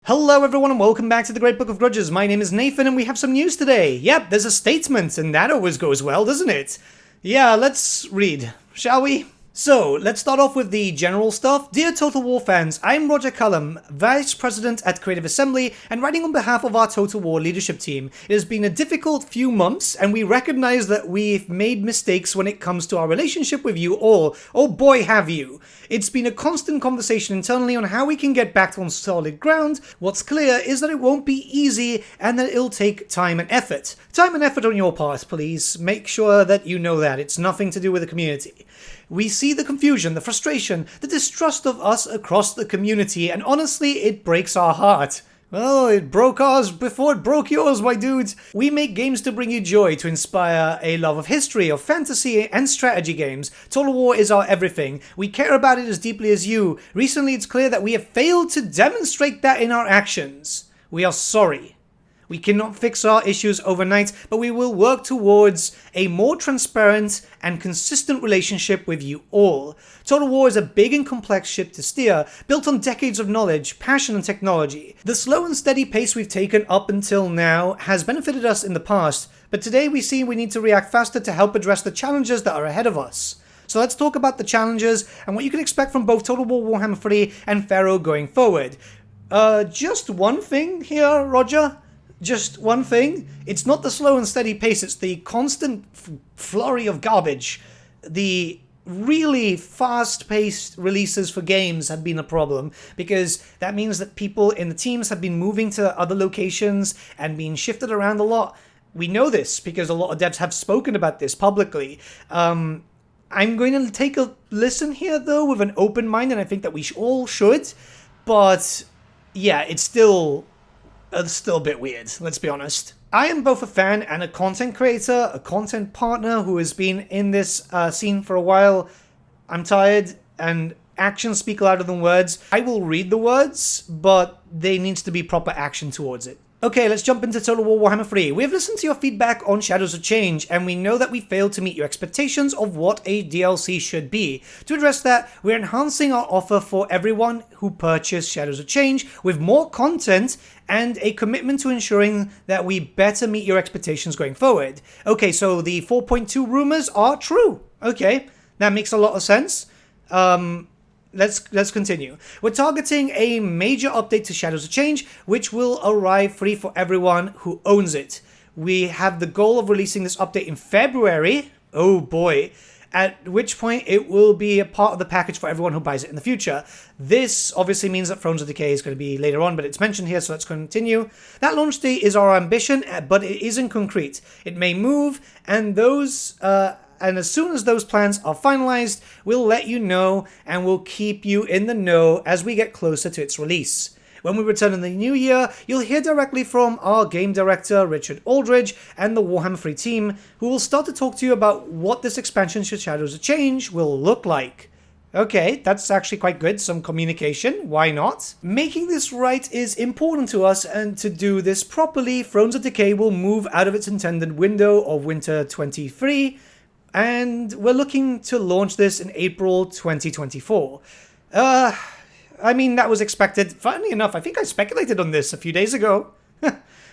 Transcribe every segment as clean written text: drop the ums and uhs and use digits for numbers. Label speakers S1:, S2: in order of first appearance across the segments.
S1: Hello everyone and welcome back to the Great Book of Grudges. My name is Nathan and we have some news today. Yep, there's a statement and that always goes well, doesn't it? Yeah, let's read, shall we? So, let's start off with the general stuff. Dear Total War fans, I'm Roger Cullum, Vice President at Creative Assembly, and writing on behalf of our Total War leadership team. It has been a difficult few months, and we recognize that we've made mistakes when it comes to our relationship with you all. Oh boy, have you. It's been a constant conversation internally on how we can get back on solid ground. What's clear is that it won't be easy, and that it'll take time and effort. Time and effort on your part, please. Make sure that you know that. It's nothing to do with the community. We see the confusion, the frustration, the distrust of us across the community, and honestly, it breaks our heart. Well, it broke ours before it broke yours, my dudes. We make games to bring you joy, to inspire a love of history, of fantasy, and strategy games. Total War is our everything. We care about it as deeply as you. Recently, it's clear that we have failed to demonstrate that in our actions. We are sorry. We cannot fix our issues overnight, but we will work towards a more transparent and consistent relationship with you all. Total War is a big and complex ship to steer, built on decades of knowledge, passion, and technology. The slow and steady pace we've taken up until now has benefited us in the past, but today we see we need to react faster to help address the challenges that are ahead of us. So let's talk about the challenges and what you can expect from both Total War Warhammer 3 and Pharaoh going forward. Just one thing here, Roger? Just one thing, it's not the slow and steady pace, it's the constant flurry of garbage. The really fast-paced releases for games have been a problem, because that means that people in the teams have been moving to other locations and being shifted around a lot. We know this because a lot of devs have spoken about this publicly. I'm going to take a listen here, though, with an open mind, and I think that we all should, but yeah, it's still a bit weird, let's be honest. I am both a fan and a content creator, a content partner who has been in this scene for a while. I'm tired, and actions speak louder than words. I will read the words, but there needs to be proper action towards it. Okay, let's jump into Total War Warhammer 3. We have listened to your feedback on Shadows of Change, and we know that we failed to meet your expectations of what a DLC should be. To address that, we're enhancing our offer for everyone who purchased Shadows of Change with more content and a commitment to ensuring that we better meet your expectations going forward. Okay, so the 4.2 rumors are true. Okay, that makes a lot of sense. Let's continue. We're targeting a major update to Shadows of Change, which will arrive free for everyone who owns it. We have the goal of releasing this update in February. Oh boy. At which point it will be a part of the package for everyone who buys it in the future. This obviously means that Thrones of Decay is going to be later on, but it's mentioned here, so let's continue. That launch date is our ambition, but it isn't concrete. It may move, and as soon as those plans are finalized, we'll let you know, and we'll keep you in the know as we get closer to its release. When we return in the new year, you'll hear directly from our game director, Richard Aldridge, and the Warhammer 3 team, who will start to talk to you about what this expansion to Shadows of Change will look like. Okay, that's actually quite good, some communication, why not? Making this right is important to us, and to do this properly, Thrones of Decay will move out of its intended window of winter 23, and we're looking to launch this in April 2024. I mean, that was expected. Funnily enough, I think I speculated on this a few days ago.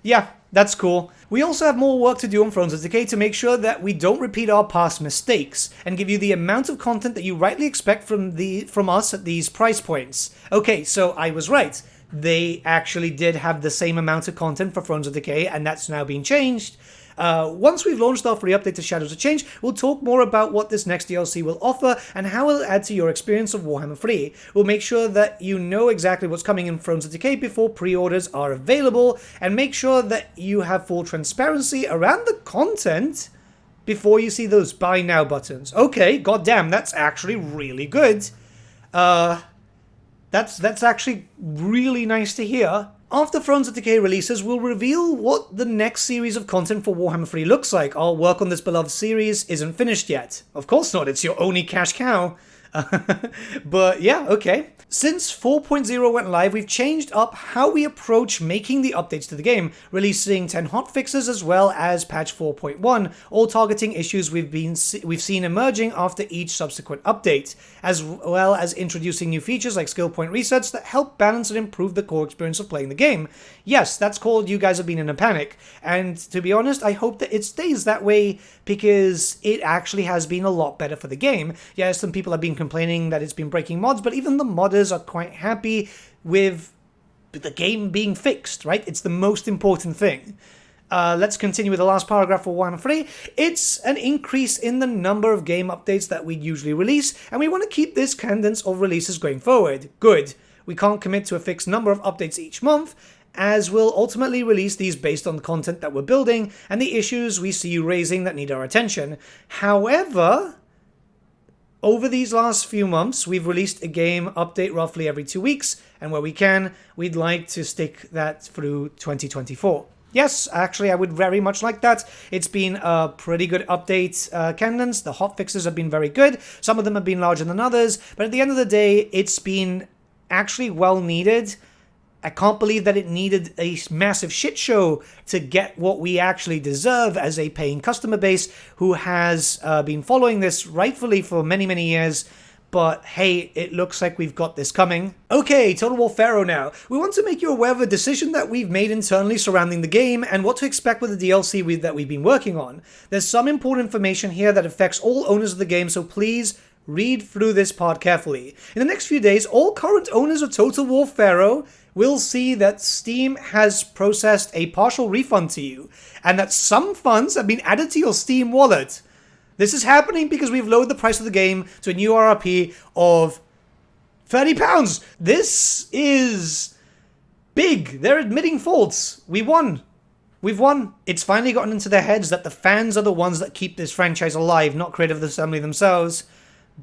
S1: Yeah, that's cool. We also have more work to do on Thrones of Decay to make sure that we don't repeat our past mistakes, and give you the amount of content that you rightly expect from us at these price points. Okay, so I was right. They actually did have the same amount of content for Thrones of Decay, and that's now been changed. Once we've launched our free update to Shadows of Change, we'll talk more about what this next DLC will offer and how it'll add to your experience of Warhammer 3. We'll make sure that you know exactly what's coming in Thrones of Decay before pre-orders are available, and make sure that you have full transparency around the content before you see those buy now buttons. Okay, goddamn, that's actually really good. That's actually really nice to hear. After Thrones of Decay releases, we'll reveal what the next series of content for Warhammer 3 looks like. Our work on this beloved series isn't finished yet. Of course not, it's your only cash cow. But yeah, okay. Since 4.0 went live, we've changed up how we approach making the updates to the game, releasing 10 hotfixes as well as patch 4.1, all targeting issues we've seen emerging after each subsequent update, as well as introducing new features like skill point resets that help balance and improve the core experience of playing the game. Yes, that's called You Guys Have Been in a Panic, and to be honest, I hope that it stays that way because it actually has been a lot better for the game. Yes, some people have been complaining that it's been breaking mods, but even the modders are quite happy with the game being fixed, right? It's the most important thing. Let's continue with the last paragraph for Warhammer 3. It's an increase in the number of game updates that we usually release, and we want to keep this cadence of releases going forward. Good. We can't commit to a fixed number of updates each month, as we'll ultimately release these based on the content that we're building and the issues we see you raising that need our attention. However, over these last few months, we've released a game update roughly every 2 weeks, and where we can, we'd like to stick that through 2024. Yes, actually, I would very much like that. It's been a pretty good update cadence. The hotfixes have been very good. Some of them have been larger than others, but at the end of the day, it's been actually well needed. I can't believe that it needed a massive shit show to get what we actually deserve as a paying customer base who has been following this rightfully for many, many years. But hey, it looks like we've got this coming. Okay, Total War Pharaoh now. We want to make you aware of a decision that we've made internally surrounding the game and what to expect with the DLC that we've been working on. There's some important information here that affects all owners of the game, so please read through this part carefully. In the next few days, all current owners of Total War Pharaoh will see that Steam has processed a partial refund to you, and that some funds have been added to your Steam wallet. This is happening because we've lowered the price of the game to a new RRP of £30. This is big. They're admitting faults. We won. We've won. It's finally gotten into their heads that the fans are the ones that keep this franchise alive, not Creative Assembly themselves.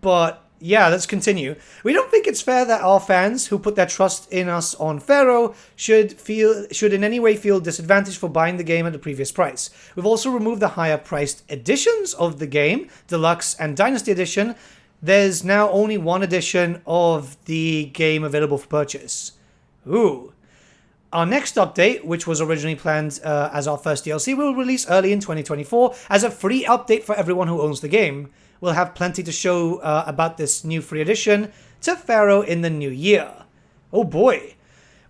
S1: But yeah, let's continue. We don't think it's fair that our fans who put their trust in us on Pharaoh should in any way feel disadvantaged for buying the game at the previous price. We've also removed the higher priced editions of the game, Deluxe and Dynasty Edition. There's now only one edition of the game available for purchase. Ooh. Our next update, which was originally planned as our first DLC, will release early in 2024 as a free update for everyone who owns the game. We'll have plenty to show about this new free edition to Pharaoh in the new year. Oh boy.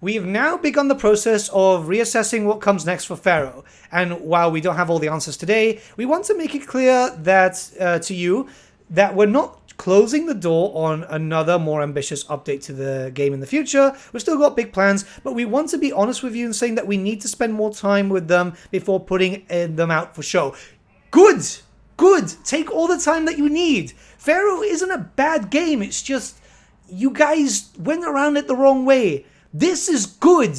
S1: We've now begun the process of reassessing what comes next for Pharaoh, and while we don't have all the answers today, we want to make it clear that to you that we're not closing the door on another more ambitious update to the game in the future. We've still got big plans, but we want to be honest with you and saying that we need to spend more time with them before putting them out for show. Good! Good! Take all the time that you need. Pharaoh isn't a bad game, it's just you guys went around it the wrong way. This is good!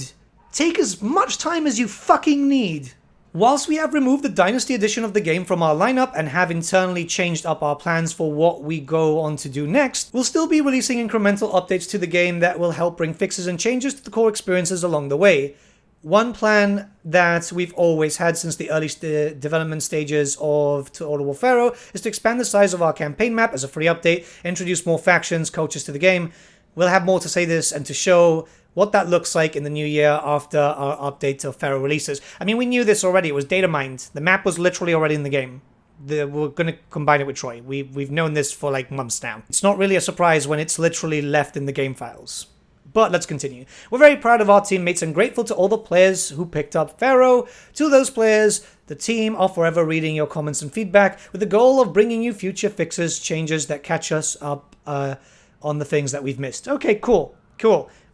S1: Take as much time as you fucking need. Whilst we have removed the Dynasty edition of the game from our lineup and have internally changed up our plans for what we go on to do next, we'll still be releasing incremental updates to the game that will help bring fixes and changes to the core experiences along the way. One plan that we've always had since the early development stages of Total War Pharaoh is to expand the size of our campaign map as a free update, introduce more factions, cultures to the game. We'll have more to say this and to show what that looks like in the new year after our update to Pharaoh releases. I mean, we knew this already. It was data mined. The map was literally already in the game. We're going to combine it with Troy. We've known this for like months now. It's not really a surprise when it's literally left in the game files. But let's continue. We're very proud of our teammates and grateful to all the players who picked up Pharaoh. To those players, the team are forever reading your comments and feedback with the goal of bringing you future fixes, changes that catch us up on the things that we've missed. Okay, cool.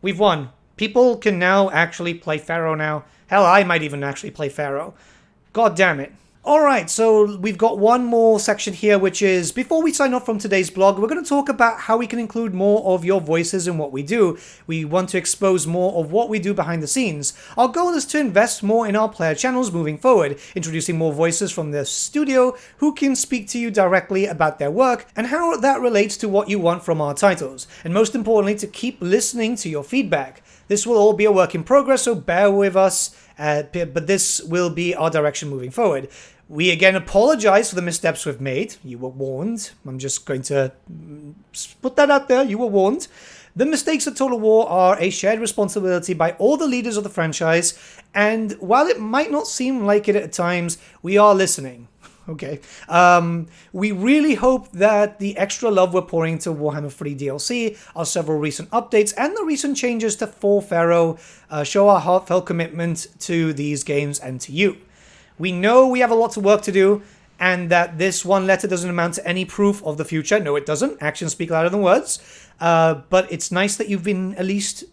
S1: We've won. People can now actually play Pharaoh now. Hell, I might even actually play Pharaoh. God damn it. Alright, so we've got one more section here, which is, before we sign off from today's blog, we're going to talk about how we can include more of your voices in what we do. We want to expose more of what we do behind the scenes. Our goal is to invest more in our player channels moving forward, introducing more voices from the studio who can speak to you directly about their work and how that relates to what you want from our titles, and most importantly, to keep listening to your feedback. This will all be a work in progress, so bear with us, but this will be our direction moving forward. We again apologize for the missteps we've made. You were warned. I'm just going to put that out there. You were warned. The mistakes of Total War are a shared responsibility by all the leaders of the franchise, and while it might not seem like it at times, we are listening. Okay. We really hope that the extra love we're pouring into Warhammer 3 DLC, our several recent updates, and the recent changes to Pharaoh show our heartfelt commitment to these games and to you. We know we have a lot of work to do, and that this one letter doesn't amount to any proof of the future. No, it doesn't. Actions speak louder than words. But it's nice that you've been, at least,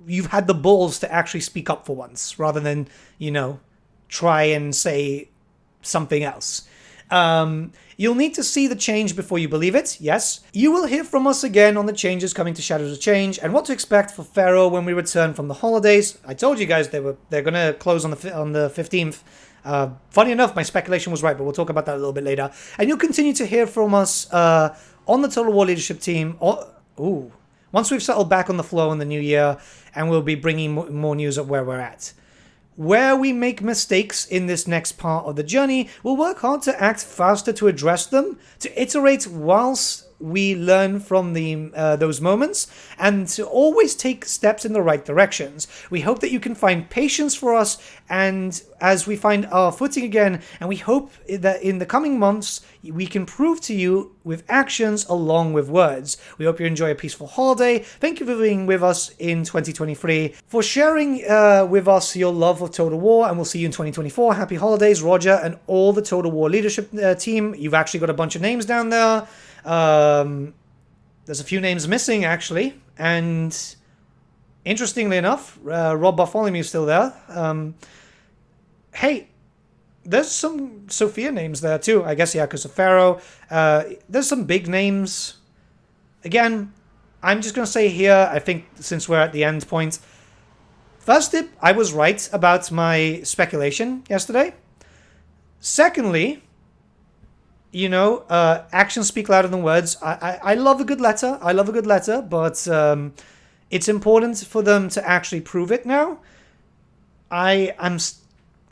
S1: you've had the balls to actually speak up for once, rather than, you know, try and say something else. You'll need to see the change before you believe it, yes. You will hear from us again on the changes coming to Shadows of Change, and what to expect for Pharaoh when we return from the holidays. I told you guys they're going to close on the 15th. Funny enough, my speculation was right, but we'll talk about that a little bit later. And you'll continue to hear from us on the Total War leadership team. Once we've settled back on the flow in the new year, and we'll be bringing more news of where we're at. Where we make mistakes in this next part of the journey, we'll work hard to act faster to address them, to iterate whilst we learn from those moments, and to always take steps in the right directions. We hope that you can find patience for us, and as we find our footing again, and we hope that in the coming months we can prove to you with actions along with words. We hope you enjoy a peaceful holiday. Thank you for being with us in 2023, for sharing with us your love of Total War, and we'll see you in 2024. Happy holidays, Roger, and all the Total War leadership team. You've actually got a bunch of names down there. There's a few names missing, actually, and interestingly enough, Rob Bartholomew's still there. Hey, there's some Sophia names there too, I guess, yeah, because of Pharaoh. There's some big names. Again, I'm just going to say here, I think since we're at the end point, first tip, I was right about my speculation yesterday. Secondly, you know, actions speak louder than words. I love a good letter. I love a good letter, but it's important for them to actually prove it now. I am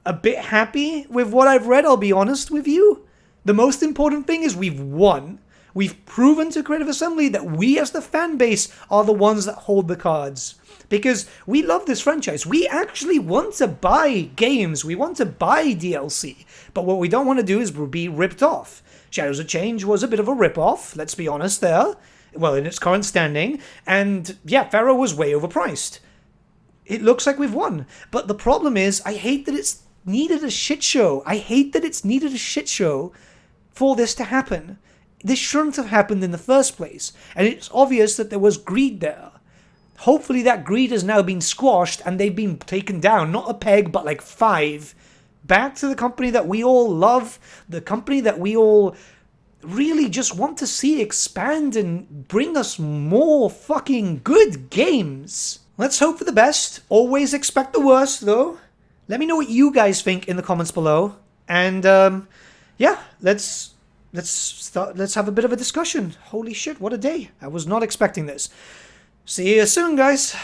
S1: a bit happy with what I've read, I'll be honest with you. The most important thing is we've won. We've proven to Creative Assembly that we as the fan base are the ones that hold the cards. Because we love this franchise. We actually want to buy games. We want to buy DLC. But what we don't want to do is be ripped off. Shadows of Change was a bit of a rip-off, let's be honest there. Well, in its current standing. And yeah, Pharaoh was way overpriced. It looks like we've won. But the problem is, I hate that it's needed a shit show. I hate that it's needed a shit show for this to happen. This shouldn't have happened in the first place. And it's obvious that there was greed there. Hopefully that greed has now been squashed and they've been taken down. Not a peg, but like 5. Back to the company that we all love. The company that we all really just want to see expand and bring us more fucking good games. Let's hope for the best. Always expect the worst, though. Let me know what you guys think in the comments below. And, yeah, let's have a bit of a discussion. Holy shit, what a day. I was not expecting this. See you soon, guys.